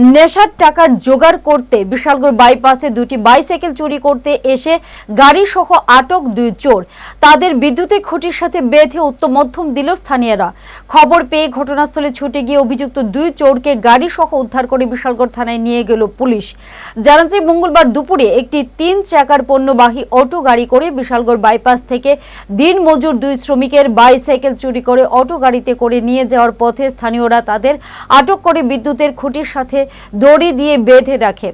নেশার টাকার জোগাড় করতে বিশালগড় বাইপাসে দুটি বাইসাইকেল চুরি করতে এসে গাড়ি সহ আটক দুই চোর। তাদের বিদ্যুতের খুঁটির সাথে বেঁধে উত্তম মধ্যম দিল স্থানীয়রা। খবর পেয়ে ঘটনাস্থলে ছুটে গিয়ে অভিযুক্ত দুই চোরকে গাড়ি সহ উদ্ধার করে বিশালগড় থানায় নিয়ে গেল পুলিশ। জানা যায় মঙ্গলবার দুপুরে একটি 3 চাকার পণ্যবাহী অটো গাড়ি করে বিশালগড় বাইপাস থেকে দিনমজুর দুই শ্রমিকের বাইসাইকেল চুরি করে অটো গাড়িতে করে নিয়ে যাওয়ার পথে স্থানীয়রা তাদের আটক করে বিদ্যুতের খুঁটির সাথে দড়ি দিয়ে বেঁধে রাখে।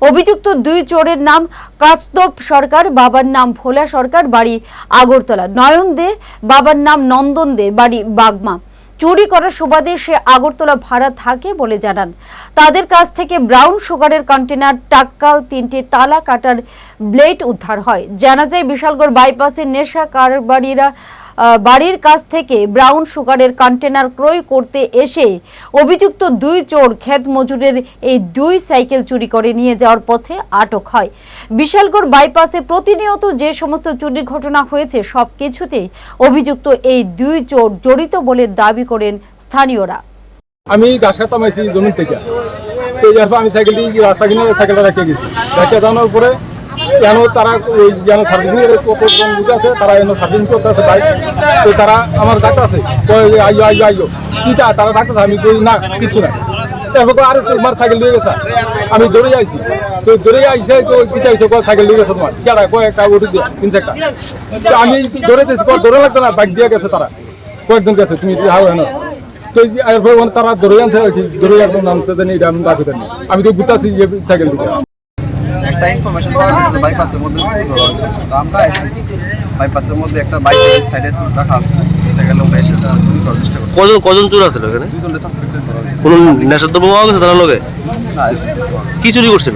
অভিযুক্ত দুই চোরের নাম কাস্তব সরকার, বাবার নাম ভোলা সরকার, বাড়ি আগরতলা, নয়ন দে, বাবার নাম নন্দন দে, বাড়ি বাগমা। চুরি করার সুবাদে সে আগরতলা ভাড়া থাকে বলে জানান। তাদের কাছ থেকে ব্রাউন সুগারের কন্টেনার, টাক্কাল, 3টি তালা কাটার ব্লেড উদ্ধার হয়। জানা যায় বিশালগড় বাইপাসের নেশা কারবারিরা বাড়ির কাছ থেকে ব্রাউন সুগারের কন্টেনার ক্রয় করতে এসে অভিযুক্ত দুই চোর ক্ষেত মজুরের এই দুই সাইকেল চুরি করে নিয়ে যাওয়ার পথে আটক হয়। বিশালগড় বাইপাসে প্রতিনিয়ত যে সমস্ত চুরির ঘটনা হয়েছে সবকিছুতেই অভিযুক্ত এই দুই চোর জড়িত বলে দাবি করেন স্থানীয়রা। আমি গাছ কাটতাম আইছি জমিন থেকে, তো এরপর আমি সাইকেলটি রাস্তা কিনে সাইকেলটা রেখে গেছি। রেখে যাওয়ার পরে কেন তারা ওই যেন সার্ভিসিং এর কতজন বুঝে আছে, তারা এনে সার্ভিসিং করতে আছে বাইক। তো তারা আমার ডাক্তার আছে, আইয়ো আইয়ো আইয়ো কিটা তারা ডাক্তার, আমি বলি না কিচ্ছু না। এরপর আরে তোমার সাইকেল দিয়ে গেছে, আমি দৌড়ে আইছি। তো দৌড়ে আইসে তো কিটা আইসে সাইকেল দিয়ে গেছে তোমার কেডা কয়েক উঠে দিয়ে 3 চাকা। তো আমি দৌড়াইতেছি, দৌড়ে লাগতো না, বাইক দিয়ে গেছে তারা কয়েকজন গেছে, তুমি হাও হেন। তো এরপর তারা দৌড়ে আনছে, দৌড়ে একদম নামতে জানি এটা আমি ডাকি দেন, আমি তো ঘুরতেছি সাইকেল দিকে। একটা ইনফরমেশন পাওয়া গেছে বাইপাসের মধ্যে ধরা হয়েছে। তো আমরা বাইপাসের মধ্যে একটা বাইক সাইডে রাখা আছে, সাইকেল আমরা এসে চুরি করার চেষ্টা করছি। কজন চোর আছে এখানে? দুজনে সাসপেক্টেড ধরা হয়েছে। কোনো নেশাদ্রব্য পাওয়া গেছে তার লগে? না, কি চুরি করছিল?